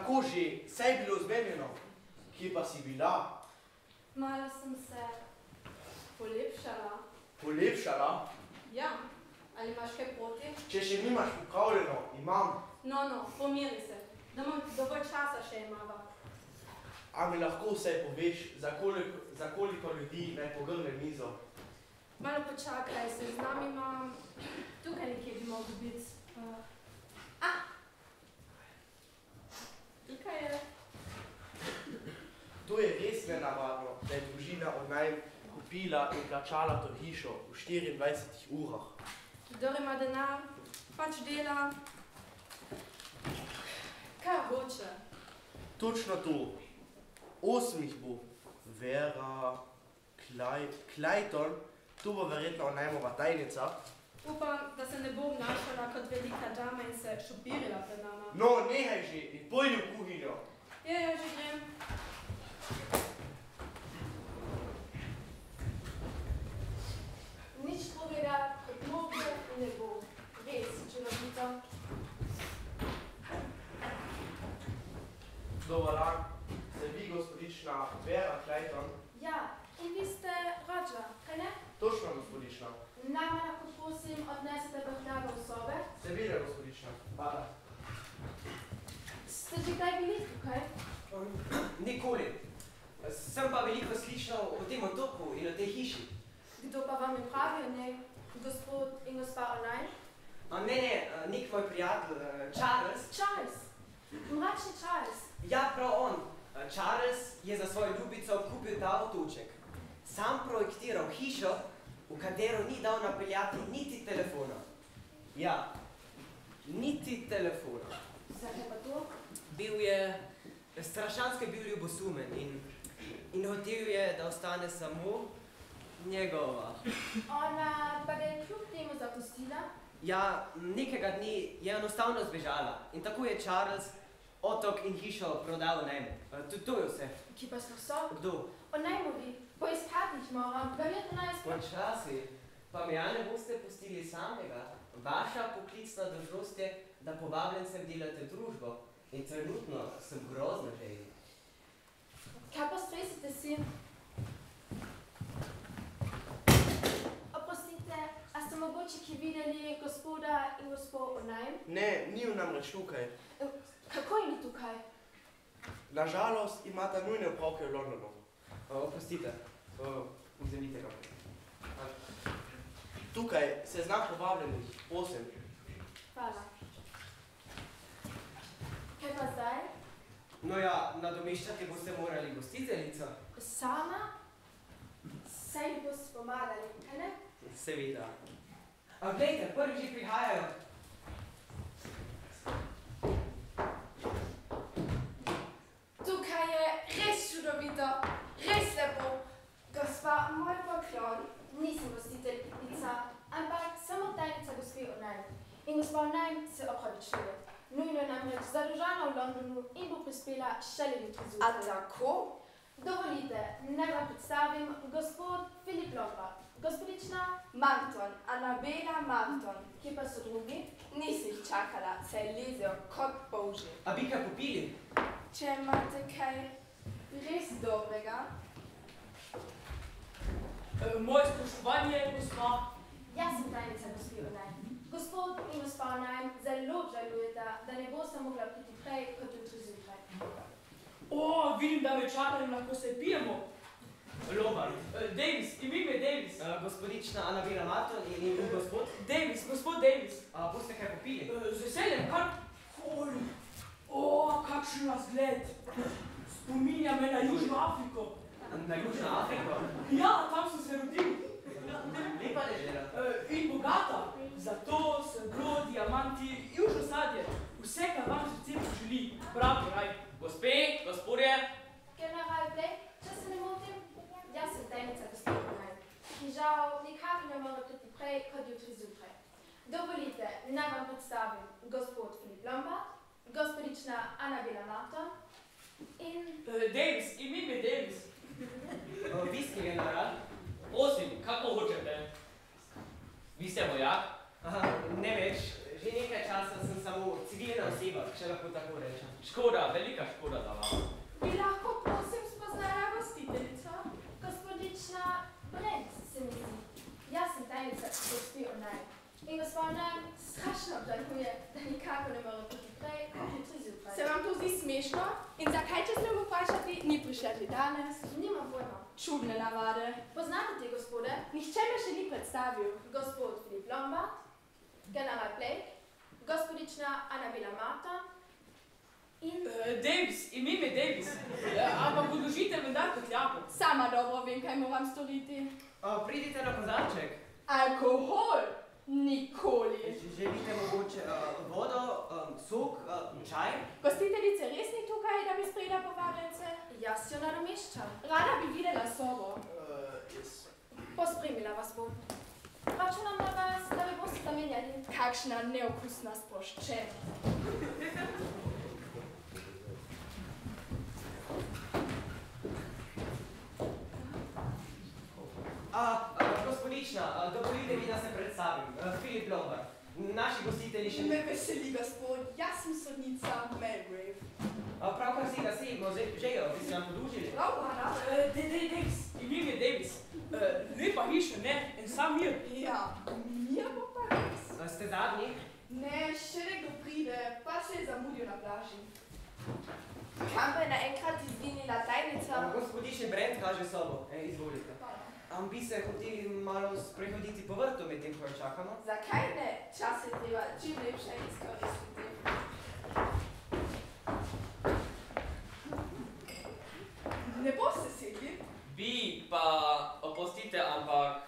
Kako že? Saj je bilo zmenjeno. Kje pa si bila? Malo sem se polepšala. Polepšala? Ja. Ali imaš kaj proti? Če še nimaš popravljeno, imam. No, pomiri se. Da imam dovolj časa še imava. A mi lahko vsaj poveš, za koliko ljudi naj pogrne mizo? Malo počakaj, se z nami imam. Tukaj nekje bi mogel biti. Tukaj je. To je res nenavadno, da je družina od naj kupila in plačala to hišo v 24 urah. Kdor ima denar, pač dela. Kaj hoče? Točno to. 8 jih bo. Vera, Clayton, to bo verjetno najmova tajnica. Upam, da se ne bo obnašala kot velika dama in se šopirila pred nama. No, nehaj že in pojdi v kuhinjo. Ja, že grem. Nič drugega kot mogo in ne bo. Res, čudovito. Dobar dan, ste vi gospodična Vera Clayton? Ja, in vi ste Roger, kaj ne? Točno, gospodična. Nama lahko prosim odnesete prtljago v sobe. Seveda, gospodična. Hvala. Ste že kdaj bili tukaj? Nikoli. Sem pa veliko slišal o tem otoku in o tej hiši. Kdo pa vam je pravil, ne? Gospod in gospa online? Ne, nek moj prijatelj, Charles. Charles. Mračni Charles. Ja, prav on. Charles je za svojo ljubico kupil ta avtoček. Sam projektiral hišo, v katero ni dal napeljati niti telefona. Ja, niti telefona. Zakaj pa to? Strašansko je bil ljubosumen in hotel je, da ostane samo njegova. Ona pa ga je kljub temu zapustila? Ja, nekega dni je enostavno zbežala in tako je Charles otok in hišo prodal najmu. To je vse. Ki pa sploh so? Kdo? O najmovi. Poiskati jih moram. Verjetno naj sploh. Počasi. Pa me ja ne boste pustili samega. Vaša poklicna dolžnost je, da povabljencem delate družbo. In trenutno sem grozno željen. Kaj pa stresite si? Oprostite, a ste mogoče ki videli gospoda in gospo Onajm? Ne, ni v namreč tukaj. Kako je ni tukaj? Nažalost imata nujne opravke v Londonu. Oprostite, vzemite ga. Tukaj se zna povabljenih 8. Hvala. Kaj pa zdaj? No ja, nadomeščati boste morali gostiteljico. Sama? Saj mi boste pomagali, kaj ne? Seveda. Glejte, prvi že prihajajo. Tukaj je res čudovito, res lepo. Gospa, moj poklon, nisem gostiteljica, ampak samo tajnica gospe Onajm. In gospa Onajm se opravičuje. Nujno je namreč zadržana v Londonu in bo prispela šele jutri zjutraj. A tako? Dovolite, naj vam predstavim gospod Philip Lombard, gospodična Marton, Anabela Marton. Kje pa so drugi? Nisi jih čakala, saj lezejo kot polži. A bi kaj popili? Če imate kaj res dobrega. Moje spoštovanje, gospa. Jaz sem tajnica gospe Onajm. Gospod in gospa Onajm zelo žalujeta, da ne boste mogla priti prej kot jutri zjutraj. Vidim, da me čaka in lahko se pijemo. Lombard. Davis, ime je Davis. Gospodična Anabela Marton in gospod? Davis, gospod Davis. Boste kaj popili? Z veseljem, kar... kakšen razgled. Spominja me na Južno Afriko. Na Južno Afriko? Ja, tam sem se rodil. Lepa dežela. In bogata. Zlato, srebro, diamanti, južno sadje. Vse, kar vam srce poželi. Pravi raj. Gospe, gospodje. General Blake, če se ne motim, jaz sem tajnica gospe Onajm, ki žal nikakor ne more priti prej kot jutri zjutraj. Dovolite, naj vam predstavim gospod Philip Lombard, gospodična Anabela Marton in... Davis, ime je Davis. Viski general? Prosim, kako hočete? Vi ste vojak? Ne več. Že nekaj časa sem samo civilna oseba, če lahko tako rečem. Škoda, velika Gospa, strašno obžaluje, da nikako ne more biti prej, kot je tri zjutraj. Se vam to zdi smešno? In zakaj, če se mu vprašati, ni prišla že danes? Nimam pojma. Čudne navade. Poznate te gospode? Nihče me še ni predstavil. Gospod Filip Lombard, general Blake, gospodična Annabela Marta in... Davis, ime je Davis. Ampak odložite me dati kotljako. Sama dobro vem, kaj moram storiti. Pridite na kozarček. Alkohol? Nikoli. Želite mogoče vodo, sok, čaj? Gostiteljice res ni tukaj, da bi sprejela povabljence? Jaz jo nadomeščam. Rada bi videla sobo. Pospremila vas bom. Računam na vas, da bi boste zamenjali. Kakšna neokusna sproščenost. Gospodična, dovolite mi, da se predstavim. Filip Lombard. Naši gostitelji še... Me veseli, gospod. Jaz sem sodnica Melgrave. Pravkar si ga sedmo žejo, bi se nam podužili. Prav, Ana. Davis, ime je Davis. Lepa hiša, ne? En sam mir. Ja, mir bo pa res. Ste zadnji? Ne, še nekdo pride, pa se je zamudil na plaži. Kam pa je naenkrat izginila tajnica? Gospodični Brent kaže sobo. Izvolite. Bi se hoteli malo sprehoditi po vrtu med tem, ko jo čakamo? Zakaj ne? Čas je treba čim lepše izkoristiti. Ne boste sedli? Vi pa, opustite, ampak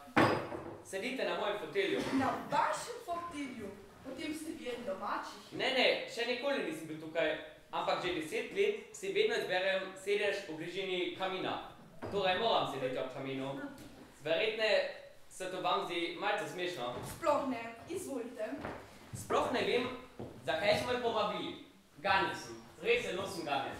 sedite na mojem fotelju. Na vašem fotelju? Potem ste vi en domačih. Ne, še nikoli nisem bil tukaj, ampak že 10 let si vedno izberem sedež v bližini kamina. Torej moram sedeti ob kaminu. Verjetno se to vam zdi malce smešno. Sploh ne, izvolite. Sploh ne vem, zakaj smo me povabili. Ganjen sem, res zelo sem ganjen.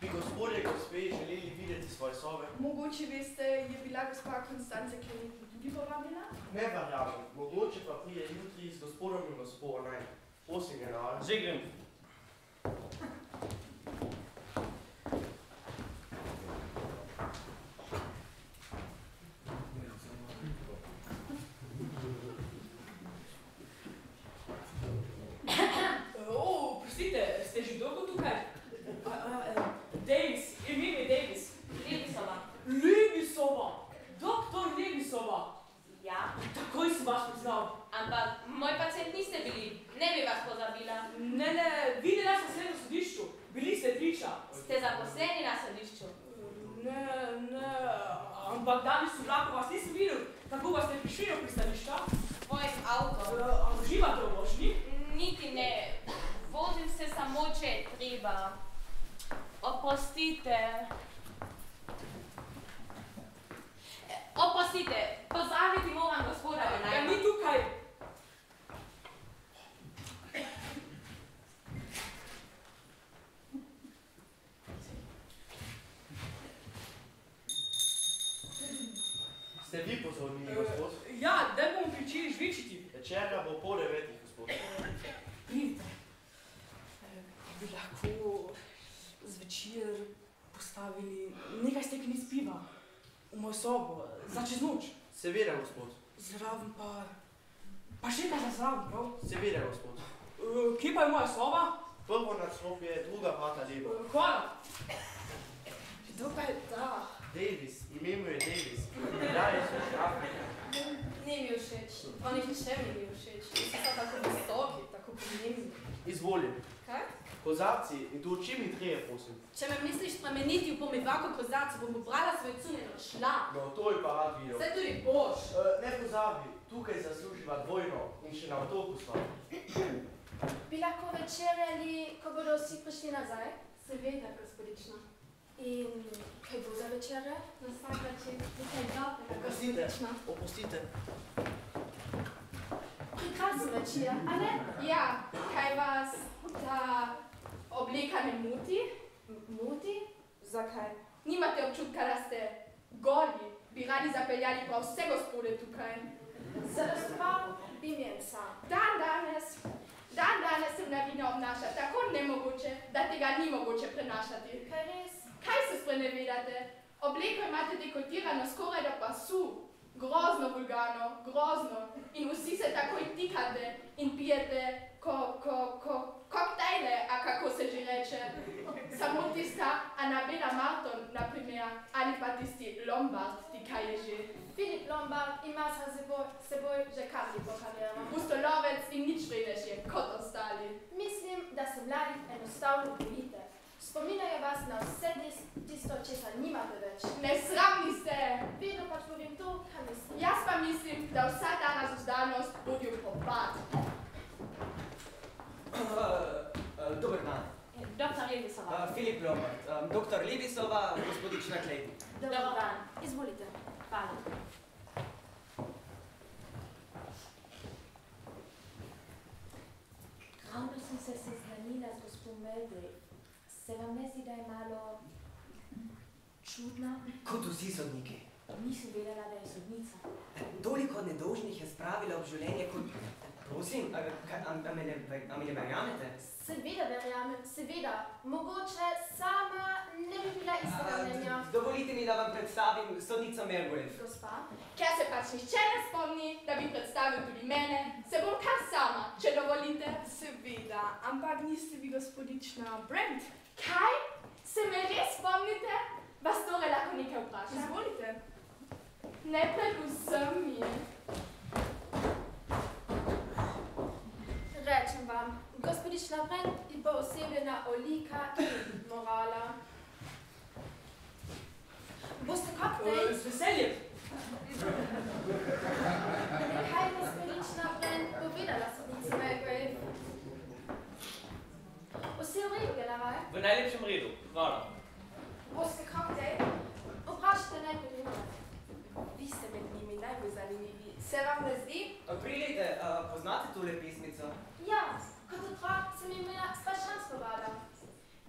Bi gospodje, gospe, želeli videti svoje sobe? Mogoče veste, je bila gospa Konstance Kliniki tudi povabljena? Ne verjamem, mogoče pa prije jutri z gospodom in gospo, naj. Prosim, general. Že grem. Prostite, ste že dolgo tukaj? Davis, ime je Davis. Levisova. Levisova! Doktor Levisova! Ja, Takoj sem vas poznal. ampak moj pacient niste bili. Ne bi vas pozabila. Ne, videla sem se na sodišču. Bili ste priča. Ste zaposleni na sodišču. Ne, ampak danes v vlaku vas nisem videl. Kako vas ste prišli do pristanišča? Svojim avtom. Uživate v vožnji? Niti ne. Vozim se samo, če je treba. Opustite. Opustite. Pozdraviti moram gospoda Ja, Jonajma. ni tukaj. Ste vi pozornili, gospod? Ja, da bomo pričeli žvičiti. Večerja bo po 9, gospod. Pridite. Bi lahko zvečer postavili nekaj steklenic piva v mojo sobo, za čez noč. Seveda, gospod. Zraven pa še kaj za zraven, prav? Seveda, gospod. Kje pa je moja soba? Prvo nadstropje, druga vrata levo. Hvala. Kdo pa je ta? Davis, ime mu je Davis. Daj, so šrafi. Ni mi všeč. Oni ničem ni mi všeč. Vsi so tako visoki, tako pomembni. Izvolim. Kaj? Kozarci in to čim mi treje, prosim. Če me misliš spremeniti v pomivako kozarcu, bom pobrala svoj cun in odšla. No, to je pa rad videl. Saj tudi boš. Ne pozabi, tukaj zasluživa dvojno in še na otoku sva. Bi lahko večerjali, ko bodo vsi prišli nazaj? Seveda, gospodična. In kaj bo za večerja? Na vsak način nekaj dobrega, Opustite, gospodična. opustite. Prekrasen večer, a ne? Ja, kaj vas ta oblika ne moti? Moti? Zakaj? Nimate občutka, da ste goli, bi radi zapeljali pa vse gospode tukaj. Zadostoval bi mi en sam. Dan danes se mladina obnaša tako nemogoče, da tega ni mogoče prenašati. Kaj res? Kaj se sprenevedate? Obleko imate dekotirano skoraj do pasu. Grozno vulgarno, grozno. In vsi se takoj tikate in pijete koktajle, a kako se že reče. Samo tista Annabella Marton, na primer, ali pa tisti Lombard, ti kaj je že. Filip Lombard ima sa seboj že karli po kariero. Pustolovec in nič vredeš je, kot ostali. Mislim, da se mladih enostavno bojite. Spominajo vas na vse tisto, česar nimate več. Nesramni ste! Vedno pač povem to, kaj mislim. Jaz pa mislim, da vsa ta razuzdanost vodi v propad. Dober dan. Doktor Levisova. Filip Lombard, doktor Levisova, gospodična Klejn. Dobar dan. Izvolite. Hvala. Ravno sem se seznanila z gospod Melgrave. Se vam ne zdi, da je malo čudna? Kot vsi sodniki. Nisem vedela, da je sodnica. Toliko nedolžnih je spravila v življenje kot... Prosim, a me ne verjamete? Seveda verjamem, seveda. Mogoče sama ne bi bila istega mnenja. Dovolite mi, da vam predstavim sodnico Melgrave. Gospa? Ker se pač nihče ne spomni, da bi predstavil tudi mene, se bom kar sama, če dovolite. Seveda, ampak niste vi gospodična Brent? Kaj? Se me res spomnite? Vas torej lahko nekaj vprašam? Izvolite. Ne predvsem mi. Rečem vam, gospodična Brent je poosebljena olika in morala. Boste koktejl? Z veseljem. Kaj je gospodična Brent povedala sodnici Melgrave? Vse v redu, general? V najlepšem redu, hvala. Boste koktejl? Vprašajte najprej njega. Vi ste med njimi najbolj zanimivi. Se vam ne zdi? Prilejte, poznate tole pesmico? Ja, kot otrok sem imela strašansko rada.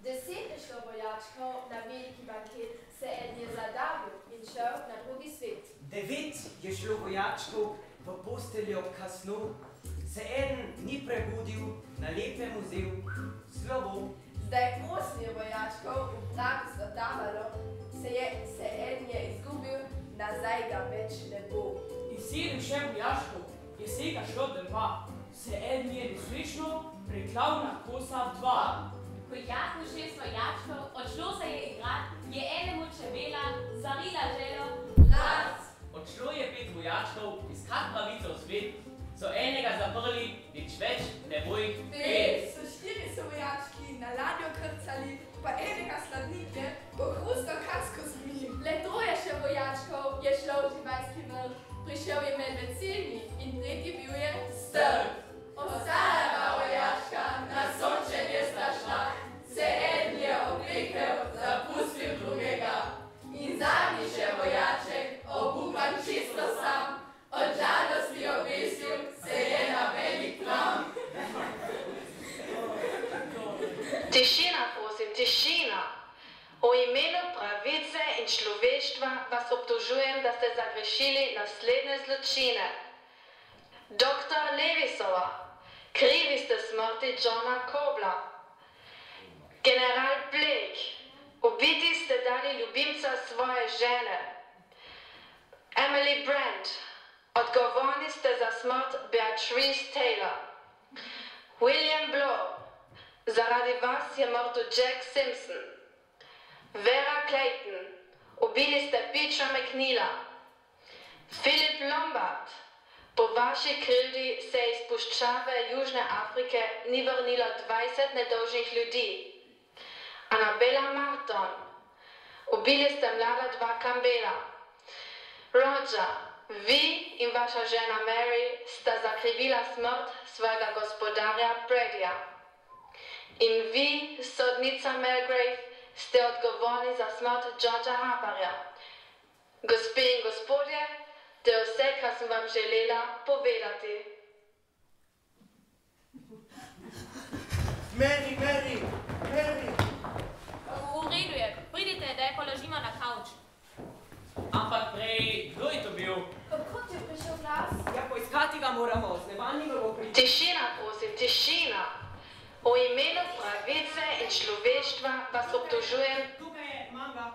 10 je šlo vojačkov na veliki banket, se en je zadavil in šel na drugi svet. 9 je šlo vojačkov v posteljo kasno, se en ni prebudil, na lepem vzel slovo. Zdaj 8 je vojačkov v pragu zadavalo, se en je izgubil, nazaj ga več ne bo. In 7 še vojaškov je vsega šlo do 2. Se en je nesrečno preklal na kosa 2. Ko jasno 6 vojačkov odšlo se je igrat, je enemu čebela zarila želo raz. Odšlo je 5 vojačkov iskat pravico v svet, so enega zaprli, nič več ne bo jih 5. So 4 so vojački na ladjo krcali, pa enega sladnike, po hrusto kasko zmij. Le 3 še vojačkov je šlo v živalski vrt, prišel je medved silni in tretji bil je strg. Ostala dva vojačka, na sončenje sta šla, se en je obrekel, zapustil drugega. In zadnji še vojaček, obupan čisto sam, od žalosti obesil se je na velik klam. Tišina, prosim, tišina. O imenu pravice in človeštva vas obtožujem, da ste zagrešili naslednje zločine. Doktor Levisova, krivi ste smrti Johna Kobla. General Blake, ubiti ste dali ljubimca svoje žene. Emily Brent, odgovorni ste za smrt Beatrice Taylor. William Blow, zaradi vas je mrtev Jack Simpson. Vera Clayton, ubili ste Petra McNeila. Filip Lombard, po vaši krivdi se iz puščave Južne Afrike ni vrnilo 20 nedolžnih ljudi. Annabella Marton, ubili ste mlada 2 Campbella. Roger, vi in vaša žena Mary sta zakrivila smrt svojega gospodarja Bradyja. In vi, sodnica Melgrave, ste odgovorni za smrt Georgea Harperja. Gospe in gospodje, to je vse, kar sem vam želela povedati. Mary! V redu je, pridite, da je položimo na kavč. Ampak prej, kdo je to bil? Odkot je prišel glas? Ja, poiskati ga moramo, z nevanjim bo priti. Tišina, prosim, tišina. O imenu pravice in človeštva vas obtožujem. Tukaj je, imam ga.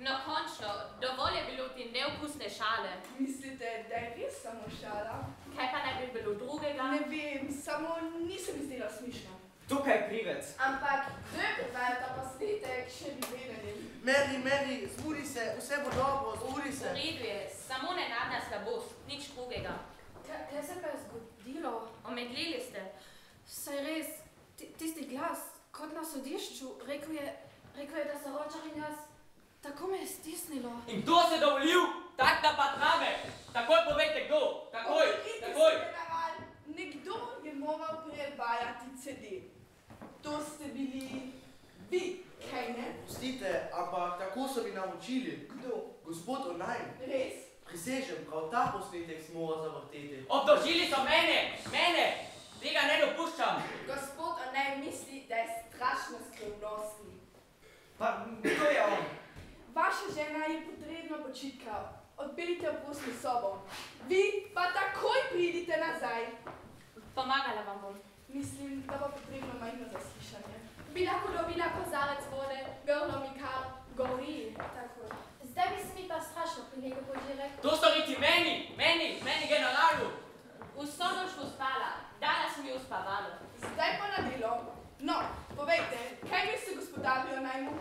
No končno, dovolj je bilo te neukusne šale. Mislite, da je res samo šala? Kaj pa naj bi bilo drugega? Ne vem, samo nisem izdela smišno. Tukaj je krivec. Ampak, kdo je predvajal ta posnetek, še bi vedeli? Mary, zbudi se, vse bo dobro, zbudi se. V redu je, samo nenadna slabost, nič drugega. Kaj se pa je zgodilo? Omedleli ste. Saj res, tisti glas, kot na sodišču, rekel je, da se Roger in jaz, tako me je stisnilo. In kdo se dovolil? Tak da pa trave. Takoj povejte kdo. Takoj. Nekdo je moral predvajati CD. To ste bili vi, kaj ne? Pustite, ampak tako so mi naučili. Kdo? Gospod Onajn. Res? Prisežem, prav ta posnetek smo mora zavrteti. Obdolžili so mene. Tega ne dopuščam. Gospod Onajn misli, da je strašno skrivnostni. Pa, kdo je on? Vaša žena je potrebno počitka. Odpeljite v prosno sobo. Vi pa takoj pridite nazaj. Pomagala vam bom. Mislim, da bo potrebno majhno zaslišanje. Bi lahko dobila kozarec vode, grlo mi kar gori. Tako. Zdaj bi se mi pa strašno pri njega požele. To storiti meni generalu. Vso noč spala, danes mi je uspavalo. Zdaj pa na delo. No, povejte, kaj mislite gospodarju o najmu?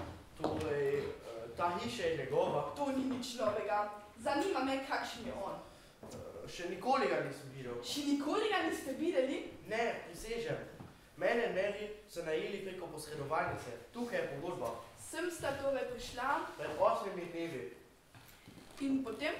Torej, ta hiša je njegova. To ni nič novega. Zanima me, kakšen je on. Še nikoli ga nisem videl. Še nikoli ga niste videli? Ne, prisežem. Mene in Mary so najeli preko posredovalnice. Tukaj je pogodba. Sem sta torej prišla. Pred 8 dnevi. In potem?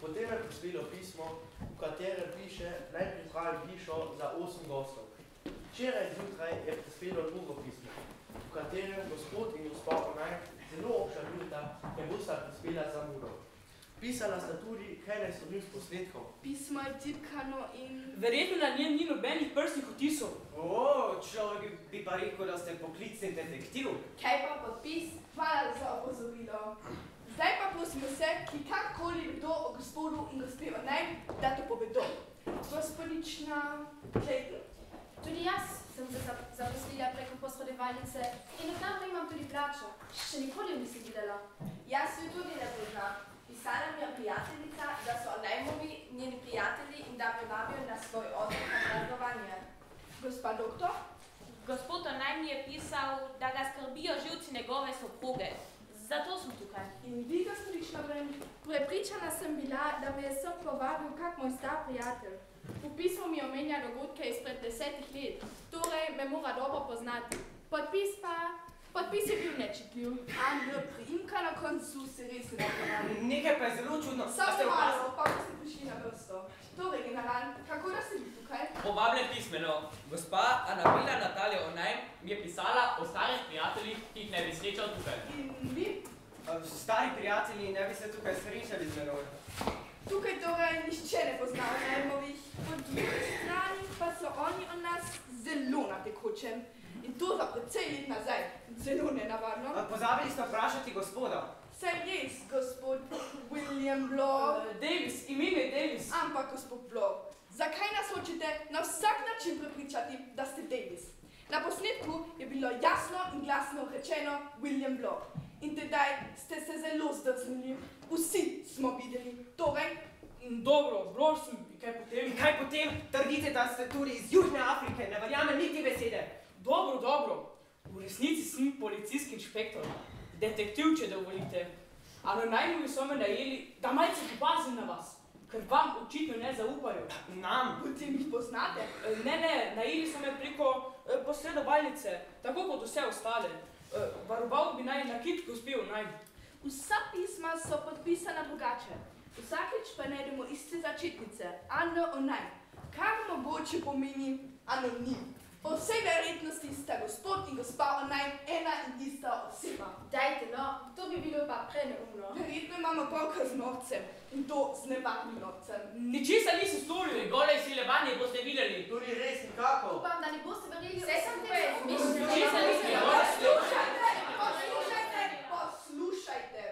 Potem je prispelo pismo, v katerem piše, naj pripravim hišo za 8 gostov. Včeraj zjutraj je prispelo drugo pismo, v katerem gospod in gospa Onajn zelo obžalujeta, ker bosta prispela zamudo. Pisala sta tudi, kaj naj storim s posnetkom. Pismo je tipkano in... Verjetno na njem ni nobenih prstnih odtisov. Človek bi pa rekel, da ste poklicni detektiv. Kaj pa podpis? Hvala za opozorilo. Zdaj pa prosimo vse, ki karkoli vedo o gospodu in gospe Onajn, da to povedo. Gospodična Clayton? Tudi jaz sem se zaposlila preko posredovalnice in od tam imam tudi plačo. Še nikoli nisem videla. Jaz jo tudi ne poznam. Pisala mi je prijateljica, da so Onajnovi njeni prijatelji in da me vabijo na svoj odmor na praznovanje. Gospa doktor? Gospod Onajn mi je pisal, da ga skrbijo živci njegove soproge. Zato sem tukaj. In vi, gospodična Brand? Prepričana sem bila, da me je sem povabil kak moj star prijatelj. V pismu mi omenja dogodke izpred 10 let, torej me mora dobro poznati. Podpis je bil nečitljiv. Andrej, priimka na koncu se res ne ponavlja. Nekaj pa je zelo čudno. Samo malo, pa ste prišli na vrsto. Torej, general, kako da ste vi tukaj? Povabljen pismeno. Gospa Anabela Natalija Onajn mi je pisala o starih prijateljih, ki jih ne bi srečal tukaj. In vi? Stari prijatelji ne bi se tukaj srečali z menoj. Tukaj torej nišče ne pozna Onajnovih. Po drugi strani pa so oni o nas zelo na tekočem. In to za precej let nazaj. Zelo nenavadno. Pozabili ste vprašati gospoda. Saj res, gospod William Blow. Davis, ime je Davis. Ampak, gospod Blow, zakaj nas hočete na vsak način prepričati, da ste Davis? Na posnetku je bilo jasno in glasno rečeno William Blow. In tedaj ste se zelo zdrznili. Vsi smo videli. Torej? Dobro, Blow sem, kaj potem? In kaj potem? Trdite, da ste tudi iz Južne Afrike, ne verjamem niti besede. Dobro. V resnici sem policijski inšpektor. Detektiv, če dovolite. A Onajnovi so me najeli, da malce popazim na vas. Ker vam očitno ne zaupajo. Nam? Potem jih poznate? Ne, najeli so me preko posredovalnice, tako kot vse ostale. Varoval bi naj nakit gospe Onajn. Vsa pisma so podpisana drugače. Vsakič pa najdemo iste začetnice, Anna Onajn, kar mogoče pomeni anonim. Po vsej verjetnosti sta gospod in gospa Onajn ena in ista oseba. Dajte no, to bi bilo pa preneumno. Verjetno imamo pravka z norcem in to z nevarnim norcem. Ničesar nisem storil. Gole izsiljevanje boste videli. Tudi res nikako. Upam, da ne boste verjeli Vse sem te Ničesar nisem Poslušajte.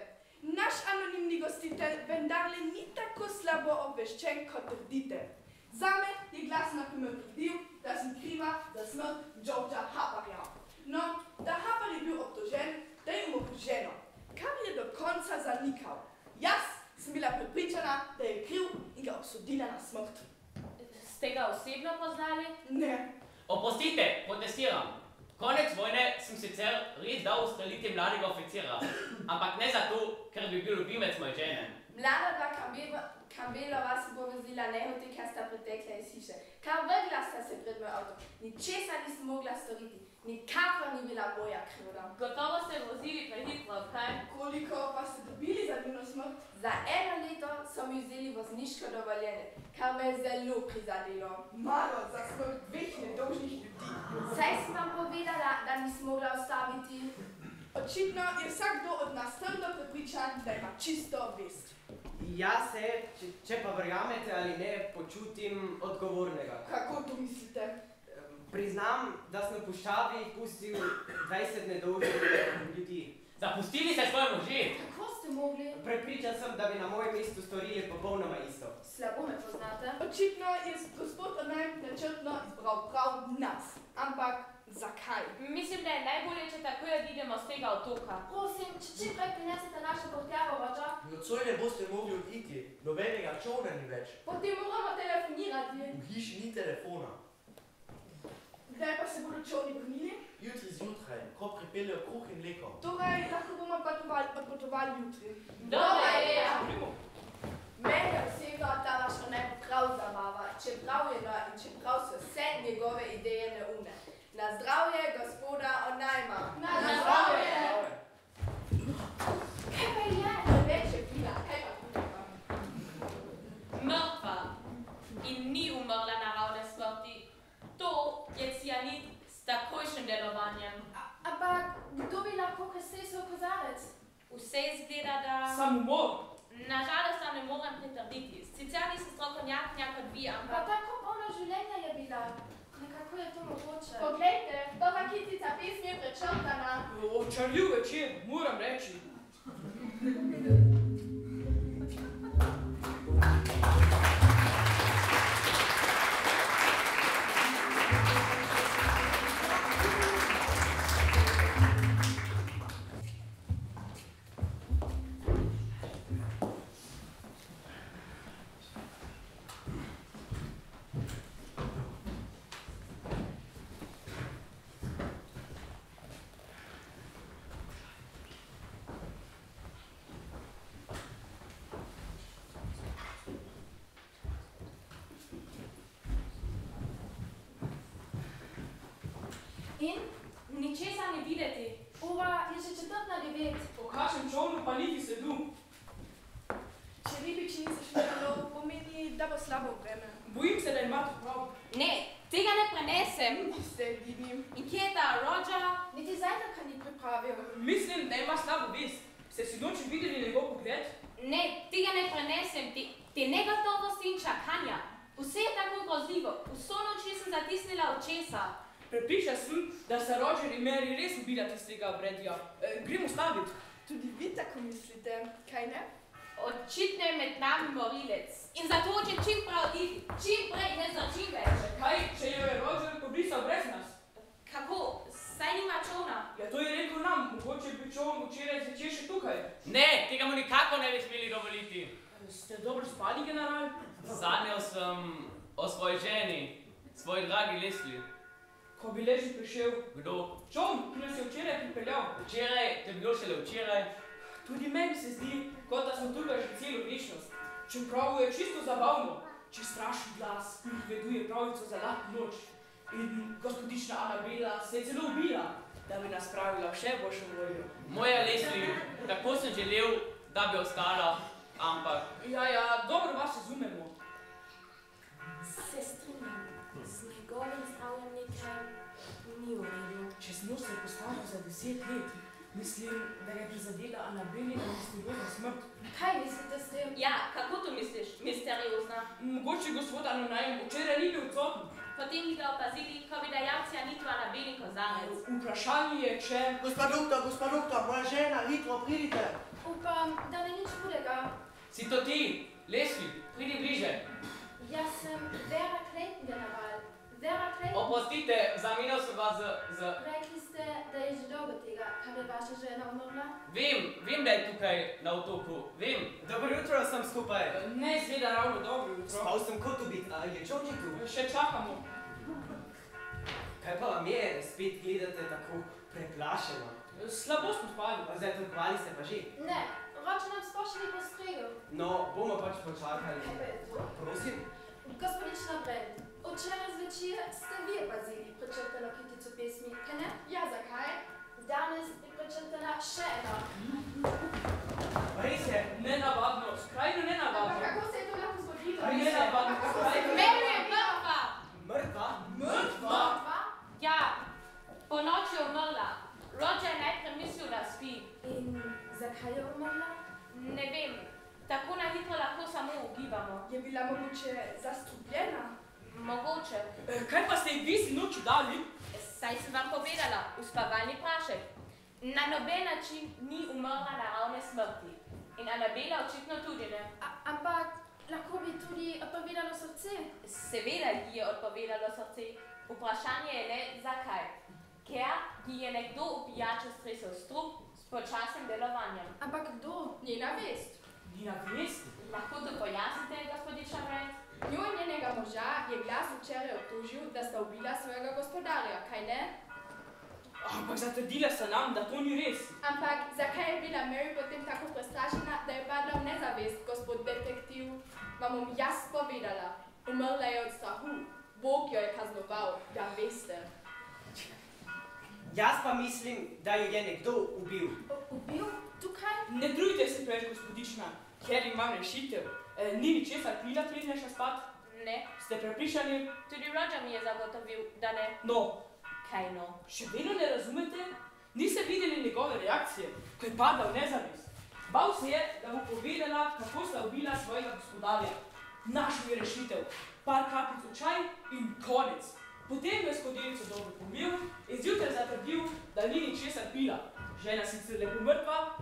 Naš anonimni gostitelj vendarle ni tako slabo obveščen, kot trdite. Zame je glas na primer trdil, da sem kriva za smrt Georgea Harperja. No, da Harper je bil obtožen, da je umrl ženo, kar je do konca zanikal. Jaz sem bila prepričana, da je kriv in ga obsodila na smrt. Ste ga osebno poznali? Ne. Oprostite, protestiram. Konec vojne sem sicer res dal ustreliti mladega oficira, ampak ne zato, ker bi bil ljubimec moje žene. Mlada Kambelova se bo vozila nehote, ker sta pretekla iz hiše. Kar vrgla sta se pred moj avto. Ničesar nisem mogla storiti. Nikakor ni bila moja krivda. Gotovo ste vozili prehitro, kaj? Koliko pa ste dobili za njeno smrt? Za 1 leto so mi vzeli vozniško dovoljenje, kar me je zelo prizadelo. Malo za smrt 2 nedolžnih ljudi. Saj sem vam povedala, da nisem mogla ustaviti. Očitno je vsakdo od nas trdno prepričan, da ima čisto vest. Jaz se, če pa verjamete ali ne, počutim odgovornega. Kako to mislite? Priznam, da sem v puščavi pustil 20 nedolžnih ljudi. Zapustili ste svoje može! Kako ste mogli? Prepričan sem, da bi na mojem mestu storili popolnoma isto. Slabo me poznate. Očitno je gospod Onaj načrtno izbral prav nas. Ampak zakaj? Mislim, da je najbolje, če takoj odidemo z tega otoka. Prosim, če čim prej prinesete našo prtljago voža. Nocoj ne boste mogli oditi, nobenega čovna ni več. Potem moramo telefonirati. V hiši ni telefona. Kdaj pa se bodo čovni vrnili? Jutri zjutraj, ko pripeljejo kruh in mleko. Torej, lahko bomo odpotovali jutri. Dobra ideja! Mene osebno ta vaša ne prav zabava, čeprav je in čeprav so vse njegove ideje neumne. Na zdravje, gospoda Onajma! Na zdravje! Kaj pa je? Več je pila, kaj pa kupa? Mrtva in ni umrla naravne smrti. To je cianid s takojšnjim delovanjem. Ampak kdo bi lahko presesal kozarec? Vse izgleda, da... Samomor! Nažalost vam ne morem pritrditi. Sicer nisem strokovnjakinja kot vi, Pa ampak... tako polno življenja je bila. Nekako je to mogoče. Poglejte, prva kitica pesmi je prečrtana. Očarljiv večer, moram reči. In? Ničesar ne videti. Ura je že 8:45. Po kakšnem čovnu pa niti sledu. Če ribiči niso šli na lov, pomeni, da bo slabo vreme. Bojim se, da imate prav. Ne, tega ne prenesem. Niste edini. In kje je ta Roger? Niti zajtrka ni pripravil. Mislim, da ima slabo vest. Ste si noči videli njegov pogled? Ne, tega ne prenesem. Te negotovosti in čakanja. Vse je tako grozljivo. Vso noč sem zatisnila očesa. Prepričan sem, da sta Roger in Mary res ubila tistega Bradija. Gremo staviti. Tudi vi tako mislite, kaj ne? Očitno je med nami morilec. In zato hoče čim prej oditi. Čim prej, ne za čim več. Kaj, če jo je Roger pobrisal brez nas? Kako? Saj nima čovna. Ja, to je rekel nam. Mogoče bi čovn včeraj zvečer še tukaj. Ne, tega mu nikako ne bi smeli dovoliti. Ste dobro spali, general? Sanjal sem o svoji ženi, svoji dragi Leslie. Ko bi leži prišel? Kdo? Čovn, ki nas je včeraj pripeljal. Včeraj, to je bilo šele včeraj. Tudi meni se zdi, kot da smo tukaj že celo večnost. Čeprav je čisto zabavno, če strašen glas pripoveduje pravico za lahko noč. In gospodična Anabela se je celo ubila, da bi nas spravila v še boljšo voljo. Moja Leslie, tako sem želel, da bi ostala, ampak... Ja, dobro vas razumemo. Se strinjam, z njegovim zdravjem nekaj ni v redu. Čez njo se je postavil za 10 let. Mislim, da je prizadela Anabelina misteriozna smrt. Kaj mislite s tem? Ja, kako to misliš? Misteriozna. Mogoče gospod Anonajem včeraj ni bil odsoten. Potem bi ga opazili, ko bi dajal cianid v Anabelin kozarec. Vprašanje je, če... Gospa doktor, moja žena, hitro pridite. Upam, da ne nič hudega. Si to ti? Leslie, pridi bliže. Jaz sem Vera Clayton, general. Vera Clayton. Oprostite, zamenjal sem vas z... Rekli ste mislite, da je že dolgo tega, kar je vaša žena umrla? Vem, da je tukaj na otoku, vem. Dobro jutro sem skupaj. Ne izgleda ravno dobro jutro. Spal sem kot ubit, a je Johnny tu? Še čakamo. Kaj pa vam je, spet gledate tako preplašeno? Slabo smo spali. Zdaj trgovali ste pa že? Ne, roče nam sploh še ni postregel. No, bomo pač počakali. Kaj pa je to? Prosim? Gospodična Brent, včeraj zvečer ste vi opazili prečrtano kitico pesmi, kaj ne? Ja, zakaj? Danes je prečrtana še ena. Res je? Nenavadno, skrajno nenavadno. Ampak kako se je to lahko zgodilo? Nenavadno, skrajno. Mary je mrtva! Mrtva? Mrtva? Ja, po noči je umrla. Roger je najprej mislil, da spi. In zakaj je umrla? Ne vem, tako na hitro lahko samo ugibamo. Je bila mogoče zastrupljena? Mogoče. Kaj pa ste ji vi sinoči dali? Saj sem vam povedala, uspavalni prašek. Na noben način ni umrla naravne smrti. In Anabela očitno tudi ne. Ampak lahko bi tudi odpovedalo srce. Seveda ji je odpovedalo srce. Vprašanje je le, zakaj. Ker ji je nekdo v pijaču stresel strup s počasnim delovanjem. Ampak kdo? Njena vest. Njena vest? Lahko to pojasnite, gospodična Brent? Njo in njenega moža je glas včeraj obtožil, da sta ubila svojega gospodarja, kaj ne? Ampak zatrdila sta nam, da to ni res. Ampak zakaj je bila Mary potem tako prestrašena, da je padla v nezavest, gospod detektiv? Vam bom jaz povedala. Umrla je od strahu. Bog jo je kaznoval, da veste. Jaz pa mislim, da jo je nekdo ubil. Ubil? Tukaj? Ne trujte se preveč, gospodična, ker imam rešitev. Ni ničesar pila, preden je šla spat? Ne. Ste prepričani? Tudi Roger mi je zagotovil, da ne. No. Kaj no? Še vedno ne razumete? Niste videli njegove reakcije, ko je padla v nezavest. Bal se je, da bo povedala, kako sta ubila svojega gospodarja. Našel je rešitev. Par kapljic v čaj in konec. Potem je skodelico dobro pomil in zjutraj zatrdil, da ni ničesar pila. Žena sicer lepo mrtva,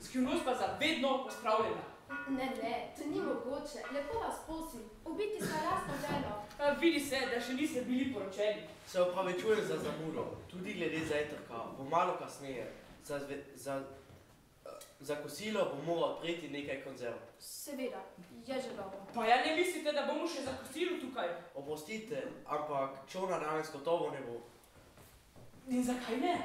skrivnost pa za vedno pospravljena. Ne, to ni mogoče. Lepo vas prosim, ubiti sta lastno ženo. Vidi se, da še niste bili poročeni. Se opravičujem za zamudo, tudi glede zajtrka, bo malo kasneje. Za kosilo bo moral odpreti nekaj konzerv. Seveda, je že dobro. Pa ja ne mislite, da bomo še za kosilo tukaj? Oprostite, ampak čolna danes gotovo ne bo. In zakaj ne?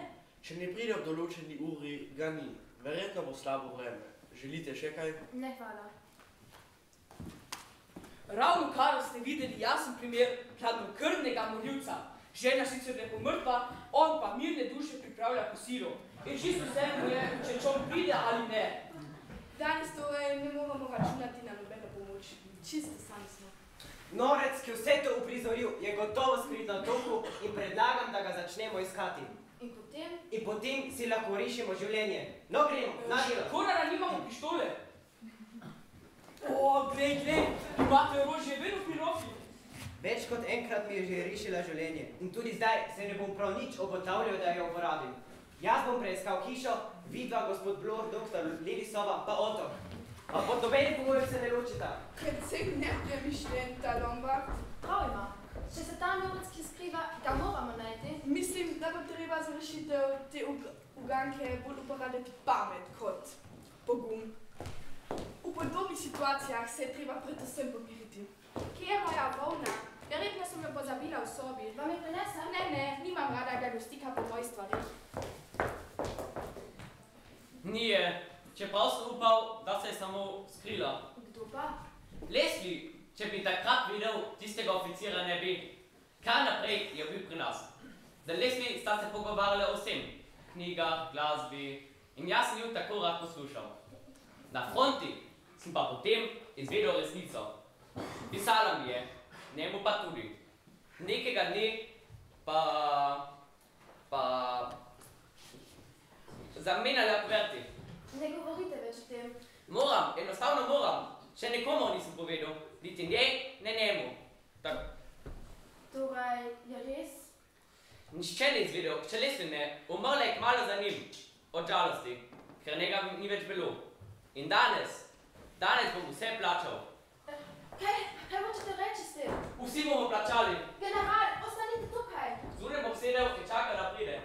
Če ne pride ob določeni uri, ga ni. Verjetno bo slabo vreme. Želite še kaj? Ne, hvala. Ravno kar ste videli jasen primer hladnokrvnega morilca. Žena sicer lepo mrtva, on pa mirne duše pripravlja kosilo. In čisto vseeno je, če čon pride ali ne. Danes torej ne moramo računati na nobeno pomoč. Čisto sami smo. Norec, ki vse to uprizoril, je gotovo skrit na toku in predlagam, da ga začnemo iskati. In potem? In potem si lahko rešimo življenje. No, gremo, na delo. Konara nimamo pištole. O, glej, imate orožje vedno pri roki. Več kot enkrat mi je že rešila življenje. In tudi zdaj se ne bom prav nič obotavljal, da jo uporabim. Jaz bom preiskal hišo, vidva, gospod Blor, doktor Levisova, pa otok. A pod nobenim pogojem se ne ločita. Precej nepremišljen ta Lombard. Prav ima. Če se ta norec, ki skriva, ga moramo najti. Mislim, da bo treba za rešitev te uganke bolj uporabiti pamet kot pogum. V podobnih situacijah se je treba predvsem pomiriti. Kje je moja volna? Verjetno sem jo pozabila v sobi. Vam je prinesem? Ne, nimam rada gostika po moji stvari. Nije, čeprav sem upal, da se je samo skrila. Kdo pa? Leslie, če bi takrat videl tistega oficira, ne bi. Kar naprej je bil pri nas. Z Leslie sta se pogovarjali o vsem. Knjigah, glasbi in jaz sem jo tako rad poslušal. Na fronti sem pa potem izvedel resnico. Pisala mi je, njemu pa tudi. Nekega dne zamenjala kverti. Ne govorite več o tem. Moram, enostavno moram. Še nekomu nisem povedal, niti njej, ne njemu. Torej, je res? Nihče ne izvedel, še Leslie ne. Umrla je kmalu za njim, od žalosti, ker njega ni več bilo. In danes bom vse plačal. Kaj hočete reči s tem? Vsi bomo plačali. General, ostanite tukaj. Zunaj bom sedel in čakal, da pride.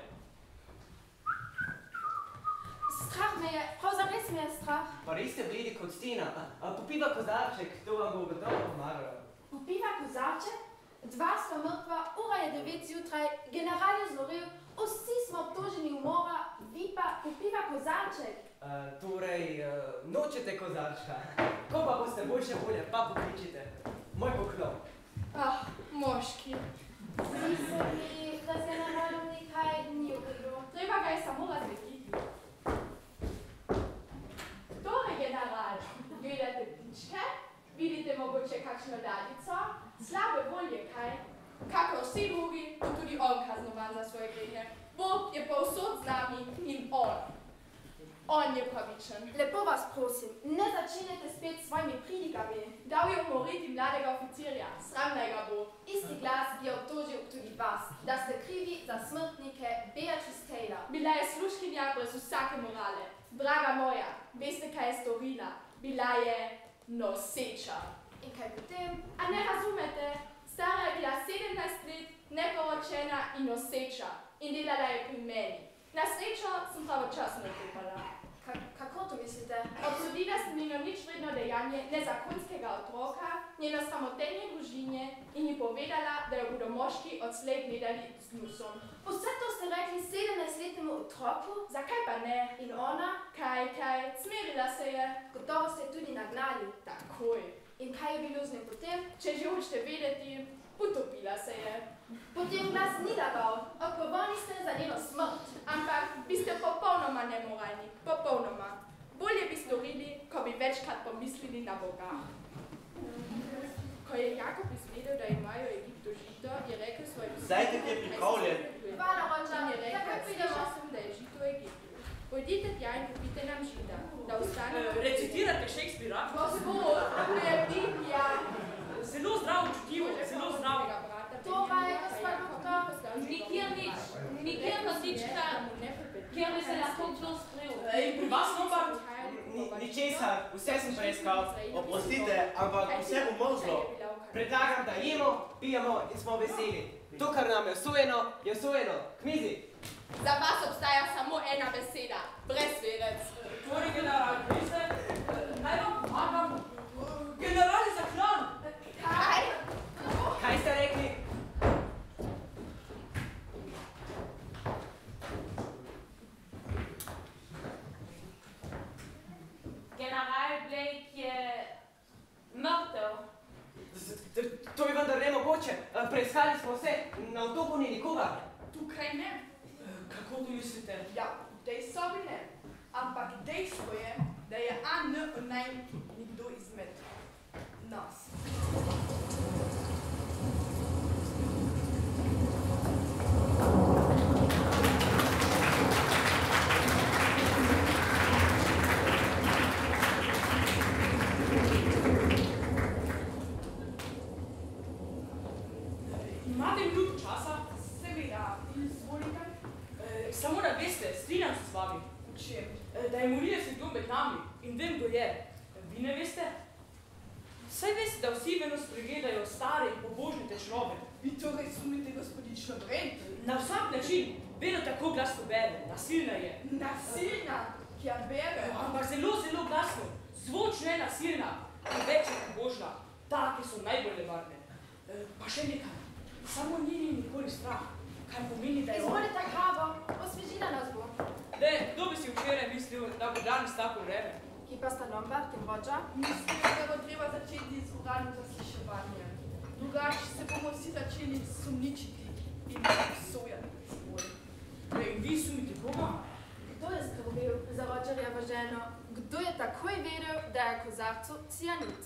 me je, prav zares me je strah. Pa res ste bledi kot stena. Popiva kozarček, to vam bo gotovo pomagalo. Popiva kozarček? 2 sta mrtva, ura je 9 zjutraj, general je zlorel, vsi smo obtoženi umora, vi pa popiva kozarček. Torej, nočete kozarčka. Ko pa boste boljše volje, pa pokličite. Moj poklon. Moški. Zdi se mi, da z generalom nekaj ni v redu. Treba ga je samo razvediti. Torej, general, gledate ptičke, vidite mogoče kakšno ladjico, slabe volje, kaj? Kakor vsi drugi, bo tudi on kaznovan za svoje grehe. Bog je povsod z nami in on je pravičen. Lepo vas prosim, ne začenjajte spet s svojimi pridigami. Dal je umoriti mladega oficirja, sram naj ga bo. Isti glas je obtožil tudi vas, da ste krivi za smrtnike Beatrice Taylor. Bila je služkinja brez vsake morale. Draga moja, veste, kaj je storila? Bila je noseča. In kaj potem? A ne razumete? Stara je bila 17 let, neporočena in noseča. In delala je pri meni. Na srečo sem pravočasno ukrepala. Kako to mislite? Obsodila sem njeno ničvredno dejanje nezakonskega otroka, njeno sramotenje družine in ji povedala, da jo bodo moški odslej gledali z gnusom. Vse to ste rekli 17-letnemu otroku? Zakaj pa ne? In ona? Kaj, smerila se je. Gotovo ste tudi nagnali. Takoj. In kaj je bilo z njim potem? Če že hočete vedeti, utopila se je. Potem glas ni lagal, odgovorni ste za njeno smrt. Ampak vi ste popolnoma nemoralni, popolnoma. Bolje bi storili, ko bi večkrat pomislili na Boga. Ko je Jakob izvedel, da imajo Egipto žito, je rekel svojim sinom... Zdaj te je pripravljen. Hvala, Roča, je rekel, slišal sem, da je žito v Egiptu. Pojdite tja in kupite nam žita, da ostanemo... Recitirate Shakespearea? Gospod, to je Biblija. Zelo zdravo čutivo, zelo zdravo. Torej, gospod doktor, nikjer nička, kjer bi se lahko kdo skril. In pri vas, Lombard? Ničesar, vse sem preiskal. Oprostite, ampak vse bo mrzlo. Predlagam, da jemo, pijemo in smo veseli. To, kar nam je osvojeno, k mizi. Za vas obstaja samo ena beseda, brezverec. Torej, general, veste, naj vam pomagam. General je zaklan. Kaj? Kaj ste rekli? General Blake je mrtev. To je vendar nemogoče. Preiskali smo vse, na otoku ni nikogar. Tukaj ne. Kako to mislite? Ja, v tej sobi ne. Ampak dejstvo je, da je naj nekdo izmed nas. Imate minuto časa? Seveda, izvolite. Samo da veste, strinjam se z vami. Čem? Da je Morija se kdo med nami in vem, kdo je. Vi ne veste? Saj veste, da vsi vedno spregledajo stare in pobožne težnove. Vi torej sumite gospodično Brent? Na vsak način, vedno tako glasno bere, nasilna je. Nasilna, ki ja bere? Ampak zelo, zelo glasno, zvočno je nasilna, in več je pobožna, take so najbolj nevarne. Pa še nekaj, samo njeni nikoli strah, kar pomeni, da je on... Izvolite kavo, osvežila nas bo. Kdo bi si včeraj mislil, da bo danes tako vreme? Ki pa sta Lombard in Roger? Mislim, da bo treba začeti z uradnim zasliševanjem. Drugače se bomo vsi začeli sumničiti in obsojati svoj. In vi sumite koga? Kdo je skrbel za Rogerjevo ženo? Kdo je takoj vedel, da je kozarcu cianid?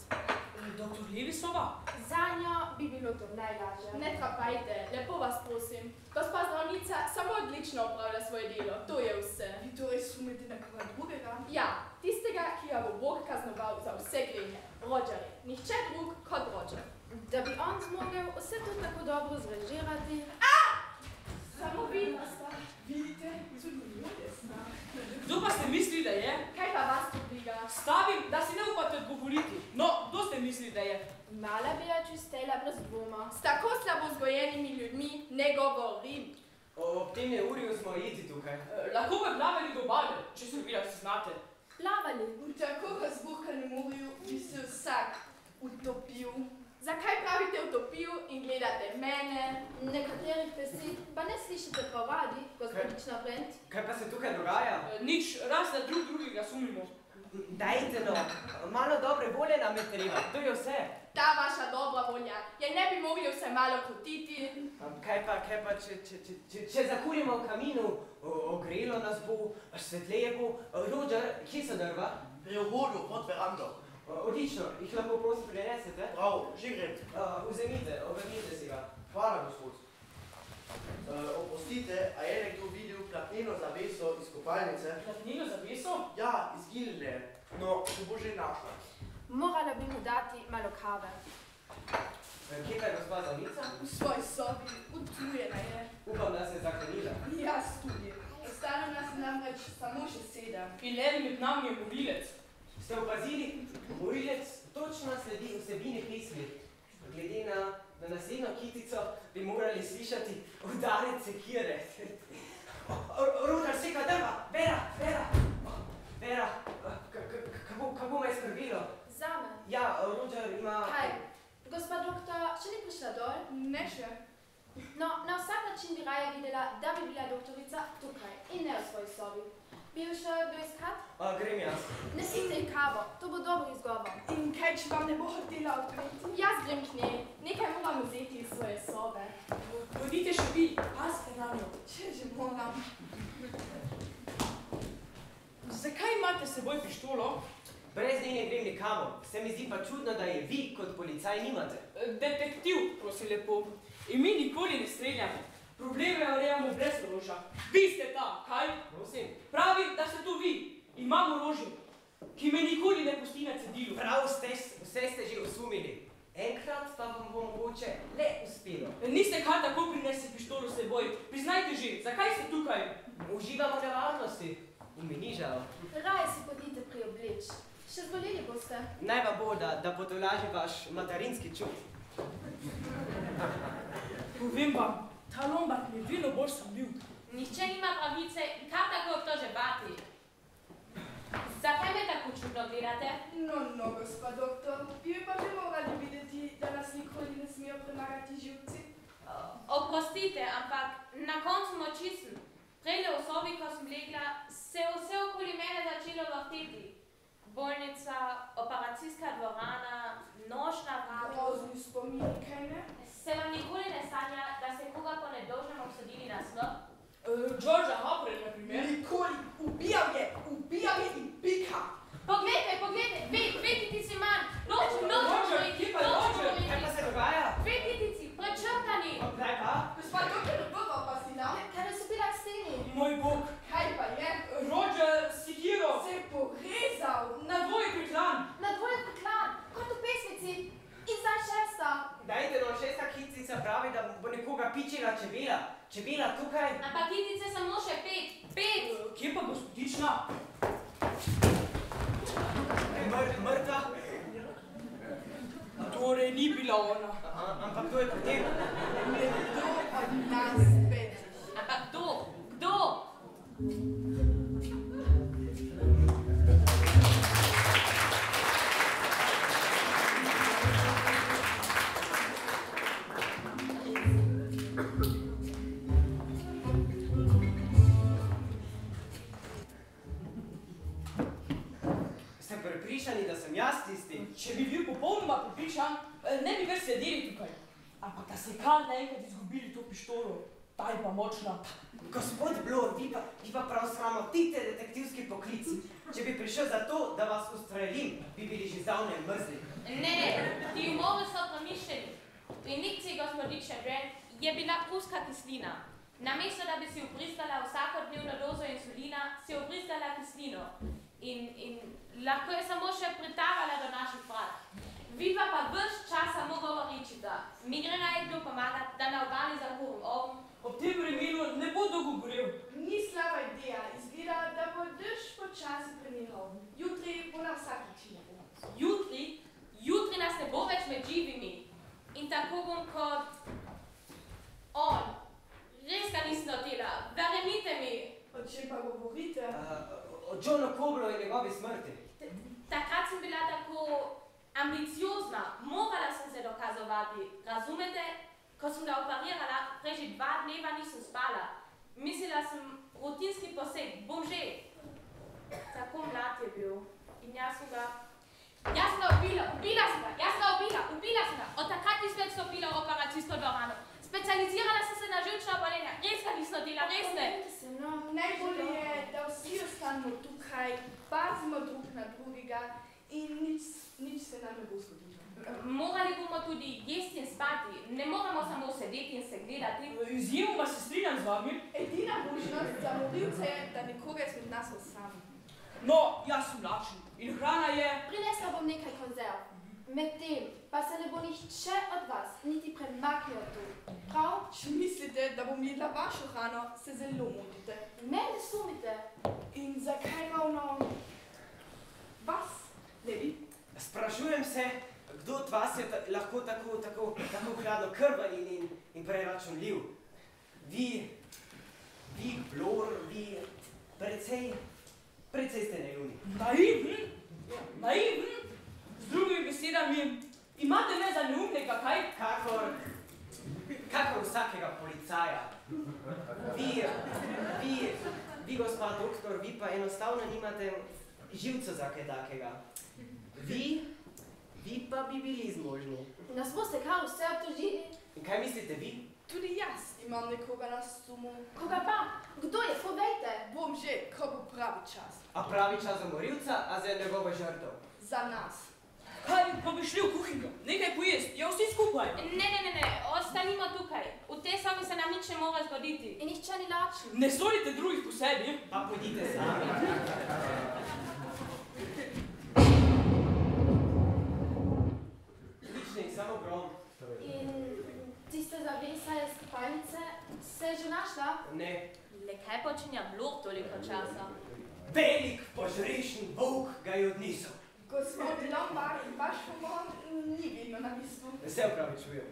Doktor Levisova? Zanjo bi bilo to najlažje. Ne trapajte, lepo vas prosim. Gospa zdravnica samo odlično opravlja svoje delo, to je vse. Vi torej sumite na koga drugega? Ja, tistega, ki ga bo Bog kaznoval za vse grehe. Roger je. Nihče drug kot Roger. Da bi on zmogel vse to tako dobro zrežirati. Samo vidna sta. Vidite, zelo desna. Kdo pa ste mislili, da je? Kaj pa vas tu briga? Stavim, da si ne upate odgovoriti. No, kdo ste mislili, da je? Mala Beatrice Taylor brez dvoma. S tako slabo vzgojenimi ljudmi ne govorim. Ob tem uri smo iti tukaj. Lahko bi plavali do obale, če se videla, se znate. Plavali? V tako razbuhkanem morju bi se vsak utopil. Zakaj pravite utopil in gledate mene? Nekaterih besed pa ne slišite prav radi, gospodična Brent. Kaj pa se tukaj dogaja? Nič, raz da drugega sumimo. Dajte no, malo dobre volje nam je treba, to je vse. Ta vaša dobra volja, je ne bi mogli vse malo krotiti. Kaj pa, če zakurimo v kaminu, ogrelo nas bo, svetleje bo. Roger, kje so drva? Pri vhodu, pod verando. Odlično, jih lahko prosim prinesete? Prav, že grem. Vzemite, obrnite si ga. Hvala, gospod. Oprostite, a je nekdo videl platneno zaveso iz kopalnice? Platneno zaveso? Ja, izginile. No, se bo že našla. Morala bi mu dati malo kave. Kje pa je gospa Zanica? V svoji sobi, utrujena je. Upam, da se je zaklenila. Jaz tudi. Ostalo nas namreč samo še 7. In eden med nami je morilec. Ste opazili? Morilec točno sledi vsebini pesmi. Glede na naslednjo kitico bi morali slišati udarec sekire. Roger, seka drva! Vera! Kako me je skrbilo? Zame? Ja, Roger ima... Kaj? Gospa doktor še ni prišla dol? Ne še. No, na vsak način bi raje videla, da bi bila doktorica tukaj in ne v svoji sobi. Bi jo šel kdo iskat? Grem jaz. Nesite ji kavo, to bo dober izgovor. In kaj, če vam ne bo hotela odpreti? Jaz grem k njej. Nekaj moram vzeti iz svoje sobe. Pojdite še vi, pazite na njo. Če že moram. Zakaj imate s seboj pištolo? Brez nje ne grem nikamor. Se mi zdi pa čudno, da je vi kot policaj nimate. Detektiv, prosim lepo. In mi nikoli ne streljamo. Probleme urejamo brez orožja. Vi ste tam, kaj? Prosim. Pravim, da ste to vi. Imam orožje, ki me nikoli ne pusti na cedilu. Prav ste, vse ste že osumili. Enkrat pa vam bo mogoče le uspelo. Niste kar tako prinesli pištolo s seboj. Priznajte že, zakaj ste tukaj? Uživamo nevarnosti. In mi ni žal. Raje si podite priobleč. Še zboleli boste. Naj vam bo, da potolaži vaš materinski čut. Povem vam, ta Lombard mi je vedno bolj sumljiv. Nihče nima pravice kar tako obtoževati. Zakaj me tako čudno gledate? No, gospa doktor, bi pa že morali videti, da nas nikoli ne smejo premagati živci. Oprostite, ampak na koncu moči sem. Prejle v sobi, ko sem legla, se je vse okoli mene začelo vrteti. Bolnica, operacijska dvorana, nočna vrata. Grozni spomini, kaj ne? Se vam nikoli ne sanja, da ste koga po nedolžnem obsodili na smrt? Georgea Humphrey, na primer. Nikoli, ubijal je in pika. Poglejte, dve kitici manj. Roger, kje pa je Roger? Kaj pa se dogaja? Dve kitici, prečrtani. Kaj pa? Gospa doktor, prvo pa si dal. Kaj so bila k steni? Moj bog. Kaj pa je? Roger, Sikiro. Se je porezal. Na dvoje priklan. Na dvoje priklan, kot v pesmici. In zdaj 6. Dajte no, 6. kitica pravi, da bo nekoga pičila čebela. Čebela tukaj. Ampak kitice samo še 5. 5. Kje pa gospodična? Mrtva. Torej ni bila ona. Ampak to je potem. Nekdo od nas 5. Ampak kdo? Prepričani, da sem jaz tisti. Če bi bil popolnoma prepričan, ne bi več sedeli tukaj. Ampak da ste kar naenkrat izgubili to pištolo, ta je pa močna. Gospod Blor, vi pa prav sramotite detektivski poklic. Če bi prišel za to, da vas ustrelim, bi bili že zdavnaj mrzli. Ne, ti umori so promišljeni. V injekciji gospodične Brent je bila pruska kislina. Namesto, da bi si vbrizgala vsakodnevno dozo insulina, si vbrizgala kislino. In lahko je samo še pritavala do naših vrat. Vidva pa ves čas samo govoričita. Mi gre naj kdo pomagati, da na obali zakurim oven. Ob tem vremenu ne bo dolgo gorel. Ni slaba ideja. Izgleda, da bo dež počasi prenehal. Jutri bo na vsak način pomoč. Jutri nas ne bo več med živimi. In tako bom kot on. Res ga nisem Johnu Koblu in njegovi smrti. Takrat sem bila tako ambiciozna, morala sem se dokazovati. Razumete? Ko sem ga operirala, prej že 2 dneva nisem spala. Mislila sem, rutinski poseg, bom že. Tako mlad je bil. In jaz sem ga ubila sem ga. Od takrat nisem več stopila v operacijsko dvorano. Specializirala sem se na živčna obolenja. Res ga nisem dela, res ne. Najbolje je, da vsi ostanemo tukaj, pazimo drug na drugega in nič se nam ne bo zgodilo. Morali bomo tudi jesti in spati. Ne moramo samo sedeti in se gledati. Izjemoma se strinjam z vami. Edina možnost za morilce je, da nikoga izmed nas osami. No, jaz sem lačen. In hrana je... Prinesla bom nekaj konzerv. Medtem pa se ne bo nihče od vas niti premaknil tu. Prav? Če mislite, da bom jedla vašo hrano, se zelo motite. Ne sumite. In zakaj ravno vas, ne vi? Sprašujem se, kdo od vas je lahko tako hladno krven in preračunljiv. Vi, Blor, vi precej ste naivni. Naivni? Z drugimi besedami, imate me za neumnega, kaj? Kakor vsakega policaja. Vi, gospa doktor, vi pa enostavno nimate živca za kaj takega. Vi pa bi bili zmožni. Nas boste kar vse obtožili? In kaj mislite vi? Tudi jaz imam nekoga na sumu. Koga pa? Kdo je? Povejte. Bom že, ko bo pravi čas. A pravi čas za morilca, a za njegove žrtev? Za nas. Kaj, pa bi šli v kuhinjo? Nekaj pojesti, ja vsi skupaj. Ne, ostanimo tukaj. V tej sobi se nam nič ne more zgoditi. In nihče ni lačen. Ne sodite drugih po sebi. Pa pojdite sami. Lični, samo grom. In tiste zavesa iz spalnice se je že našla? Ne. Le kaj počenja Blor toliko časa? Velik požrešen volk ga je odnesel. Gospod Lombard, vaš humor ni vedno na bistvu. Se opravičujem.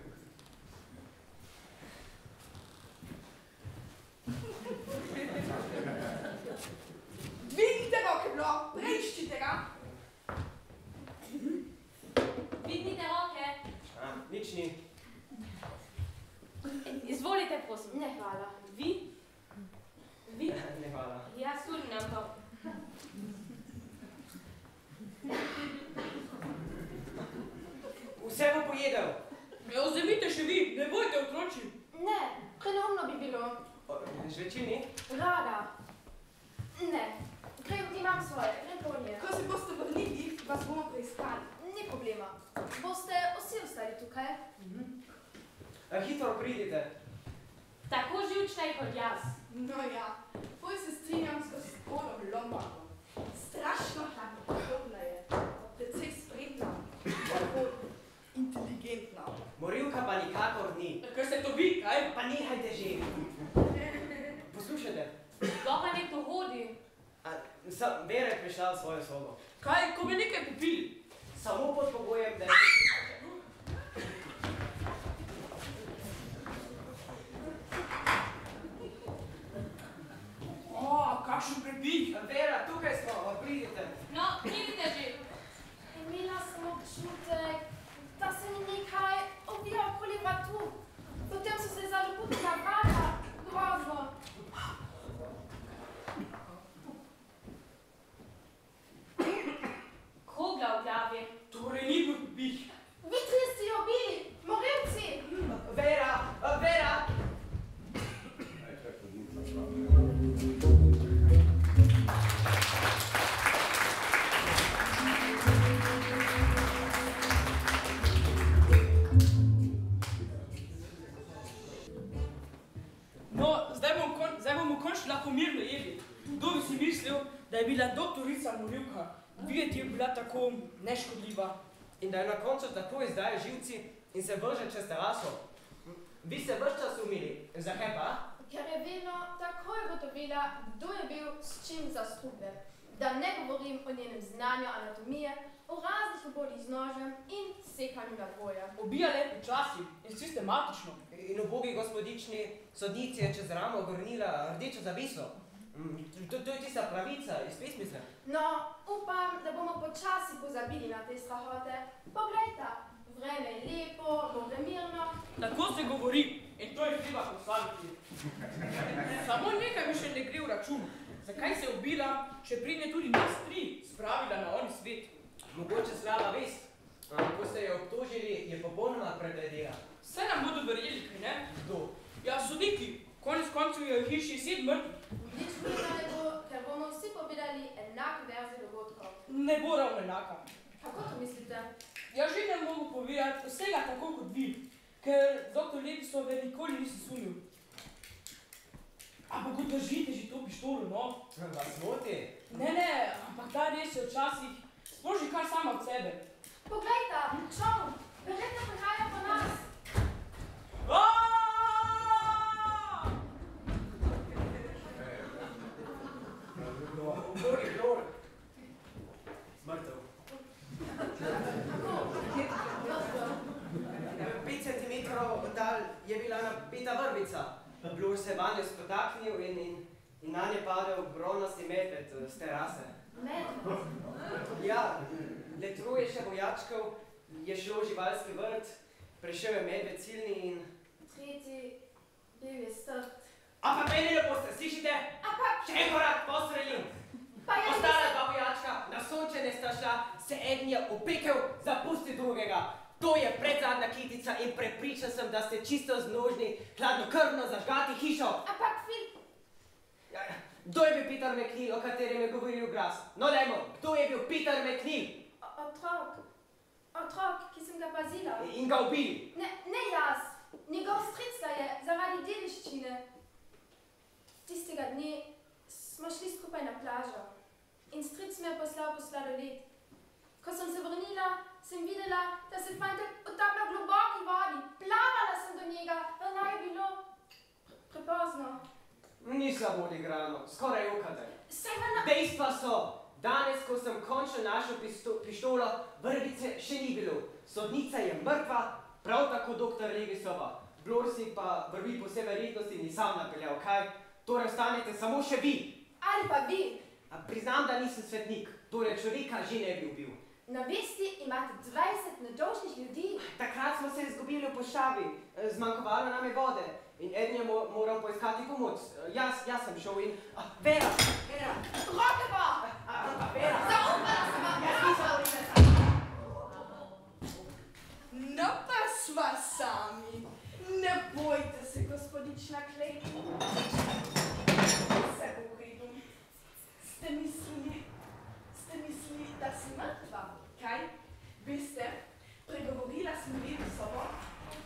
Dvignite roke, Blor, preiščite ga. Dvignite roke. Nič ni. Izvolite, prosim. Ne, hvala. Vi? Ne, hvala. Jaz tudi ne to. Vse bo pojedel. Ja, vzemite še vi, ne bojte otroči. Ne, preneumno bi bilo. Žvečini? Rada. Ne, imam svoje, grem polje. Ko se boste vrnili, vas bomo preiskali. Ni problema. Boste vsi ostali tukaj? Hitro pridite. Tako živčna kot jaz. No ja, poj se strinjam s gospodom Lombardom. Strašno hladnokrvna je, precej spretna, tako inteligentna. Morilka pa nikakor ni. Kaj ste to vi, kaj? Pa nehajte že. Poslušajte. Dobro nekdo hodi. Vera je prišla v svojo sobo. Kaj, ko bi nekaj popili? Samo pod pogojem, da je... Kakšen prepih? Vera, tukaj smo, pridite. No, pridite že. Imela sem občutek, da se mi nekaj ovija okoli vratu. Potem so se zažuputila vrata. Grozno. Krogla v glavi. Torej ni bil prepih. Vi tri ste jo bili, morilci. Vera! No, zdaj bomo končno lahko mirno jedli. Kdo bi si mislil, da je bila doktorica morilka? Videti je bila tako neškodljiva. In da je na koncu tako izdaje živci in se vrže čez teraso. Vi ste ves čas umili. Zakaj pa? Ker je vedno takoj ugotovila, kdo je bil s čim zastrupljen. Da ne govorim o njenem znanju anatomije, o raznih obolih z nožem in sekanju naboja. Ubijale počasi in sistematično. In ubogi gospodični sodnici je čez ramo grnila rdečo zaviso. To je tista pravica iz pesmice. No, upam, da bomo počasi pozabili na te strahote. Poglejta, vreme je lepo, more mirno. Tako se govori in to je treba poslaviti. Samo nekaj mi še ne gre v račun. Zakaj se je ubila, če pride tudi nas 3 spravila na oni svet? Mogoče slaba vest. Ko ste jo obtožili, je popolnoma pregledela. Vse nam bodo verjeli, kaj ne? Kdo? Ja, sodniki. Konec koncev je v hiši 7 mrtvih. Nič hudega ne bo, ker bomo vsi povedali enako verzijo dogodkov. Ne bo ravno enaka. Kako to mislite? Jaz že ne mogu povedati vsega tako kot vi, ker dr. Levisove nikoli nisem sumil. Ampak kot držite že to pištolo, no? Vas moti? Ne, ampak ta res je včasih sproži kar sama od sebe. Poglejta, čovn, verjetno prihaja po nas. Gori, Glor. Smrtev. 5 centimetrov dal je bila napeta vrvica. Glor se je vanjo spotaknil in na nje padel bronasti medved z terase. Medved? Ja, le 3 še vojačkov je šlo v živalski vrt, prišel je medved silni in... 3. bil je strt. Ampak meni ne boste, slišite? Ampak... Še en korak postrelim! Ostala 2 vojačka, na sončene sta šla, se eden je opekel, zapusti drugega. To je predzadnja kitica in prepričan sem, da ste čisto znožni hladnokrvno zažgati hišo. Ampak, Filip... Kdo je bil Peter McNeil, o katerem je govoril glas? No, dajmo, kdo je bil Peter McNeil? Otrok, ki sem ga pazila. In ga ubili? Ne jaz. Njegov stric ga je zaradi dediščine. Tistega dne smo šli skupaj na plažo in stric me je poslal po sladoled. Ko sem se vrnila, sem videla, da se fantek utaplja v globoki vodi. Plavala sem do njega, vendar je bilo prepozno. Ni slabo odigrano, skoraj jokate. Seveda... Dejstva so, danes, ko sem končno našel pištolo, vrvice še ni bilo. Sodnica je mrtva, prav tako dr. Levisova. Glor si pa vrvi po vse verjetnosti ni sam napeljal, kaj? Torej ostanete samo še vi. Ali pa vi. Priznam, da nisem svetnik, torej človeka že ne bi ubil. Na vesti imate 20 nedolžnih ljudi. Takrat smo se izgubili v poštavi, zmanjkovalo nam je vode in eden je moral poiskati pomoč. Jaz sem šel in... Vera! Roke pa! Vera! Zaupala sem vam! Jaz nisem No pa sva sami. Ne bojte se, gospodična Klej. Vse bo v redu. Ste mislili, da si mrtva, kaj? Veste, pregovorila sem Levisovo,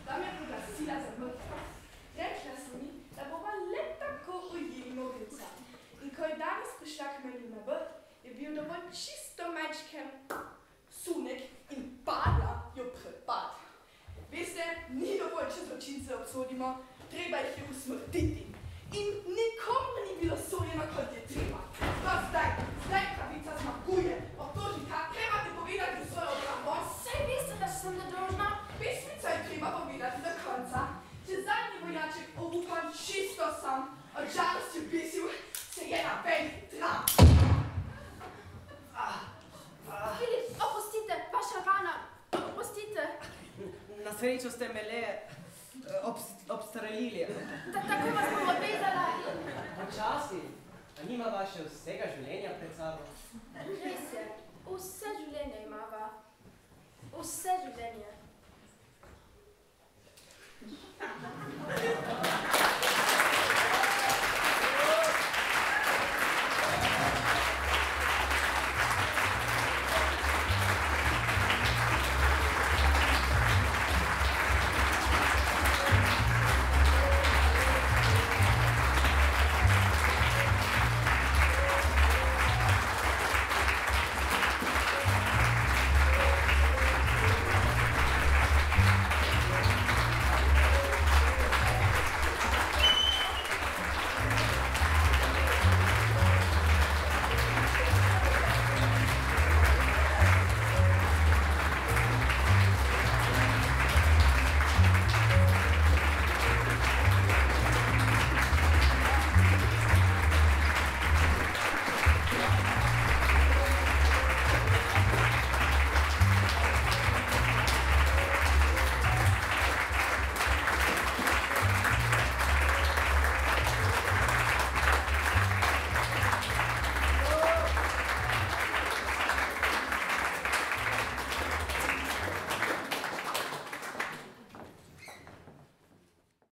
da me proglasila za mrtvo. Rekla sem mi, da bova le tako ujeli morilca. In ko je danes prišla k meni na vrt, je bil dovolj čisto majčken sunek in padla jo prepad. Veste, ni dovolj, če zločince obsodimo, treba jih je usmrtiti. In nikomu ni bilo sojeno, kot je treba. No zdaj pravica zmaguje. Obtožnika, trebate povedati svojo obrambo. Saj veste, da sem nedolžna. Pesmica je treba povedati do konca. Če zadnji vojaček obupan čisto sam, od žalosti obesil, se je na velik tram. Filip, opustite, vaša rana. Opustite. Na srečo ste me le obstrelili. Tako vas bom obvezala in... Počasi, a nima vaše vsega življenja pred sabo? Res je, vse življenje imava. Vse življenje.